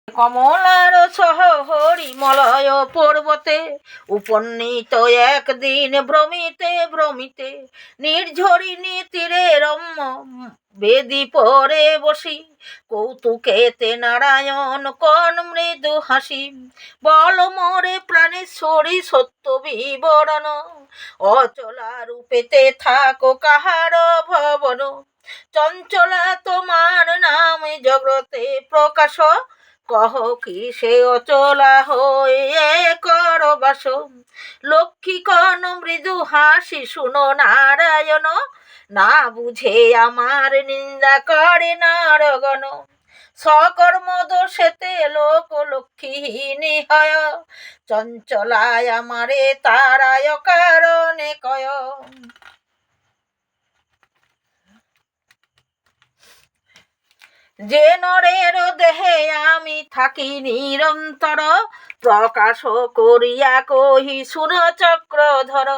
কমলার সহ হরিমলয় পর্বতে উপনীত একদিন ভ্রমিতে ভ্রমিতে নির্ঝরিণী তীরে রম্য বেদি পরে বসি কৌতুকেতে নারায়ণ কন মৃদু হাসি বল মোরে প্রাণেশ্বরী সত্য বিবরণ অচলা রূপেতে থাকো কাহার ভবন চঞ্চলা তোমার নাম জগতে প্রকাশ কহ কি সে অচলা হয়ে কর বাস লক্ষ্মী কন মৃদু হাসি শুনো নারায়ণ না বুঝে আমার নিন্দা করে নারগণ সকর্ম দোষেতে লোক লক্ষ্মীহীনী হয় চঞ্চলায় আমারে তারায় কারণে কয় যে নরের দেহে আমি থাকি নিরন্তর প্রকাশ করিয়া কহি শুন চক্রধর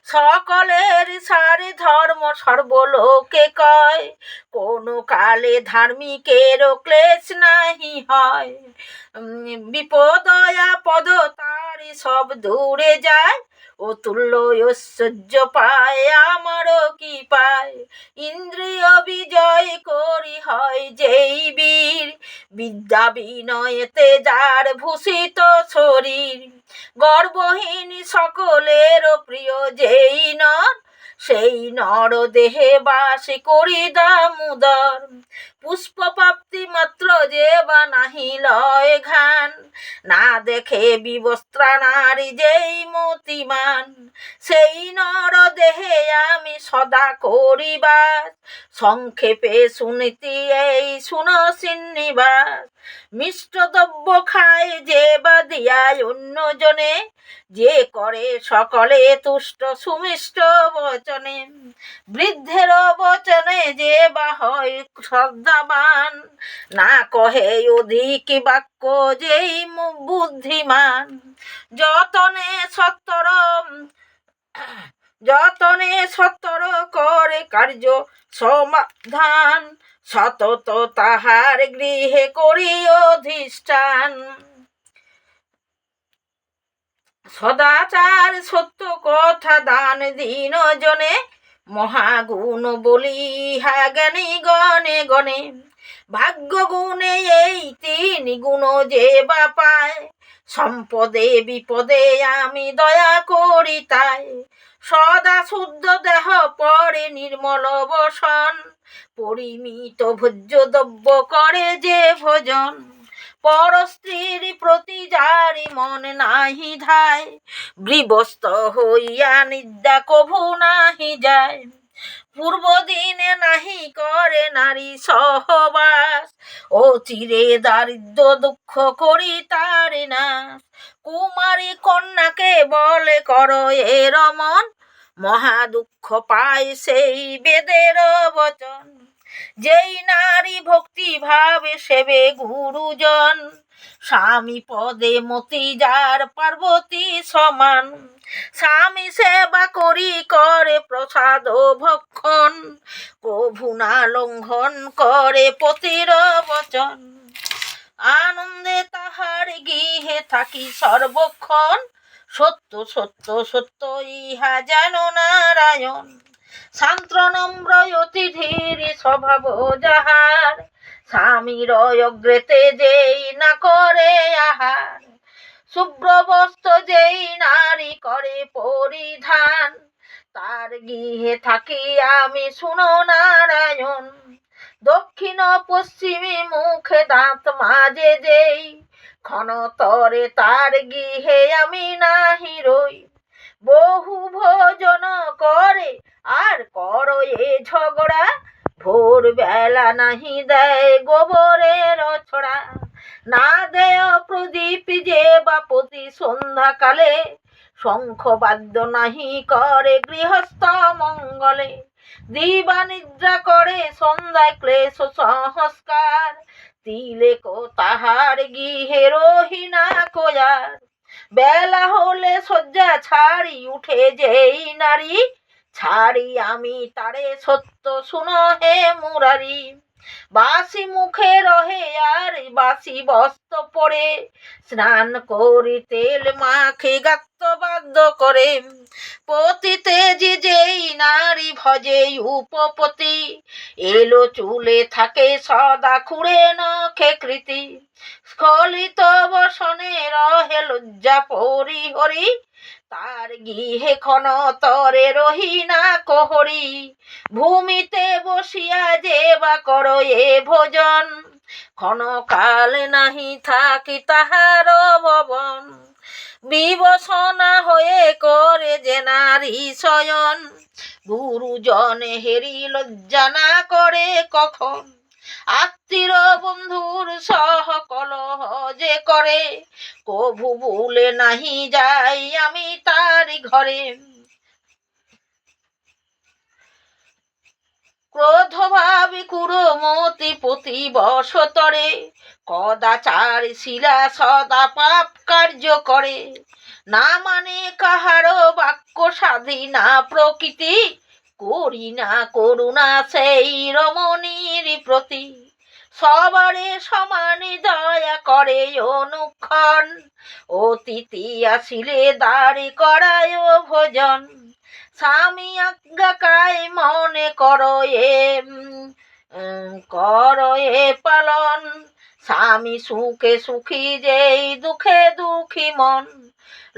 সকলের সারে ধর্ম সর্বলোকে কয় কোন কালে ধার্মিকের ক্লেশ নাহি হয় বিপদয়া পদ তার সব দূরে যায় অতুল্য ঐশ্বর্য পায় আমারও কি পায় ইন্দ্রিয় বিজয় করি হয় যেই বীর বিদ্যা বিনয়েতে যার ভূষিত শরীর গর্বহীন সকলের প্রিয় যেই নর সেই নর দেহে বাস করি দামোদর পুষ্প প্রাপ্তি মাত্র যে বা নাহি লয় ঘান না দেখে বিবস্ত্রা নারী যেই মতিমান সেই নর দেহে আমি সদা করিবাস সংক্ষেপে শুনিতি এই শুন শ্রীনিবাস মিষ্ট দ্রব্য খায় যে বা দিয়ায় অন্যজনে যে করে সকলে তুষ্ট সুমিষ্ট বচনে বৃদ্ধের বচনে যে বা হয় শ্রদ্ধাবান না কহে অধিক বাক্য যেই বুদ্ধিমান যতনে সত্তর করে কার্য সমাধান সতত তাহার গৃহে করি অধিষ্ঠান সদাচার সত্য কথা দান দিন জনে মহাগুণ বলি হা জ্ঞানী গণে গণে ভাগ্য গুণে এই তিন গুণ যে বা পায় সম্পদে বিপদে আমি দয়া করি তাই সদা শুদ্ধ দেহ পরে নির্মল বসন পরিমিত ভোজ্য দ্রব্য করে যে ভোজন পর স্ত্রীর প্রতি যারি মন নাহি ধায় বিবস্ত হইয়া নিদ্রা কভু নাহি যায় পূর্ব দিনে নাহি করে নারী সহবাস ও চিরে দারিদ্র দুঃখ করি তারে নাশ কুমারী কন্যাকে বলে কর এ রমন মহা দুঃখ পায় সেই বেদের বচন যেই নারী ভক্তি ভাবে সেবে গুরুজন স্বামী পদে মতি যার পার্বতী সমান স্বামী সেবা করি করে প্রসাদ ভক্ষণ কভু না লঙ্ঘন করে পতির বচন আনন্দে তাহার গৃহে থাকি সর্বক্ষণ সত্য সত্য সত্য ইহা যেন নারায়ণ শান্ত নম্র অতি ধীর স্বভাব যাহার স্বামীর অগ্রেতে যেই না করে আহার শুভ্র বস্ত্র যেই নারী করে পরিধান তার গৃহে থাকি আমি শুনো নারায়ণ দক্ষিণ পশ্চিমী মুখে দাঁত মাঝে যেই ক্ষণতরে তার গৃহে আমি নাহি রই বহু ভোজন করে আর করো এ ঝগড়া ভোর বেলা নাহি দেয় গোবরের ছড়া না দেয় প্রদীপ যে বা প্রতি সন্ধ্যাকালে শঙ্খ বাদ্য নাহি করে গৃহস্থ মঙ্গলে দিবা নিদ্রা করে সন্ধ্যায় ক্লেশ সংস্কার তিলেক তাহার গৃহে রহিনা কোয়ার বেলা হলে শয্যা ছাড়ি উঠে যেই নারী ছাড়ি আমি তারে সত্য শুনো হে মুরারি বাসি মুখে রহে আর বাসি বস্ত্র পরে, স্নান করে তেল মাখে গাত্রবাদ্য করে, পতিতে যেই নারী ভজে উপপতি, এলো চুলে থাকে সদা খুঁড়ে নখে কৃতি, স্খলিত বসনে রহে লজ্জা পরিহরি, তার গৃহে ক্ষণ তরে রহি না কোহরি, ভূমিতে বসিয়া যে বা করো এ ভোজন, ক্ষণকাল নাহি থাকি তাহার ভবন, বিবসনা হয়ে করে যে নারী শয়ন, গুরুজন হেরি লজ্জা না করে কখন, আত্মীয় বন্ধুর সহ কলহ যে করে, কভু ভুলে নাহি যাই আমি তারি ঘরে, ক্রোধ ভাবি কুরমতি পতি বশতরে, কদাচার শিলা সদা পাপ কার্য করে, না মানে কাহার বাক্য স্বাধীনা প্রকৃতি, করি না করুণা সেই রমণীর প্রতি, সবারে সমানে দয়া করে অনুক্ষণ, অতিথি আসিলে দাঁড়ি করায় ভোজন, স্বামী আজ্ঞাকায় মনে করো এ পালন, স্বামী সুখে সুখী যেই দুঃখে দুঃখী মন,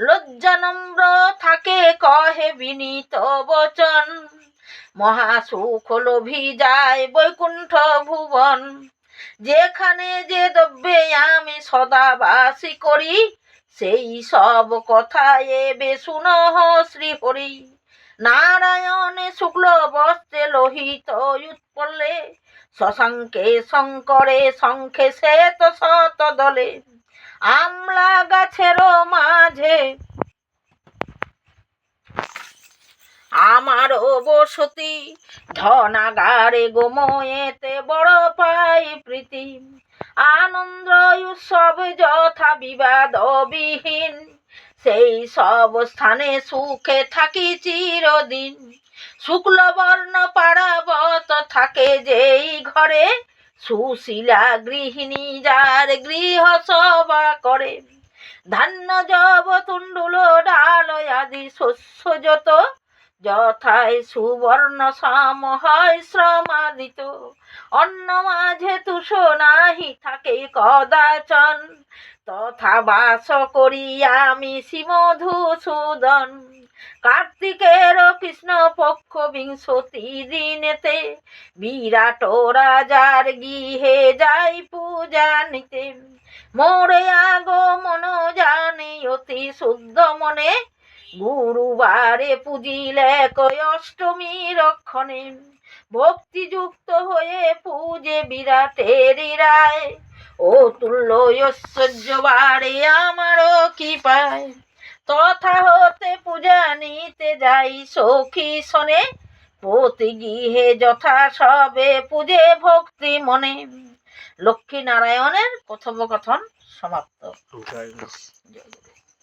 লজ্জা নম্র থাকে কহে বিনীত বচন, মহাসুখ লোভী যায় বৈকুণ্ঠ ভুবন, যেখানে যে দ্রব্যে আমি সদা বাসী করি, সেই সব কথা এবে শুনহ শ্রীহরি, নারায়ণে শুক্ল বস্ত্রে লোহিত উৎপলে, শশাঙ্কে শঙ্করে শঙ্খে শ্বেত শত দলে, আমলা গাছের মাঝে আমার বসতি, ধনাগারে গোময়েতে বড় পাই প্রীতি, আনন্দ উৎসব যথা বিবাদ বিহীন, সেই সব স্থানে সুখে থাকি চিরদিন, শুক্লবর্ণ পারাবত থাকে যেই ঘরে, সুশীলা গৃহিণী যার গৃহ সভা করে, ধান্য জব তুণ্ডুল ডাল আদি শস্য যত, যথায় সুবর্ণ সাম হয় শ্রমাদিত, অন্ন মাঝে তুষ নাহি থাকে কদাচন, তথা বাস করি আমি শ্রীমধুসূদন, কার্তিকের কৃষ্ণ পক্ষ বিংশতি দিনেতে, বিরাট রাজার গৃহে যাই পূজা নিতে, মোরে আগমন জানি অতি শুদ্ধ মনে, গুরুবারে পুজিলে কয় অষ্টমী রক্ষণে, ভক্তিযুক্ত হয়ে পূজে বিরাটের রায়, ও তুল্য ঐশ্বর্য বাড়ে আমারও কি পায়, তথা হতে পূজা নিতে যাই সখী শোনে, প্রতি গৃহে যথা সবে পূজে ভক্তি মনে। লক্ষ্মী নারায়ণের কথোপকথন সমাপ্ত।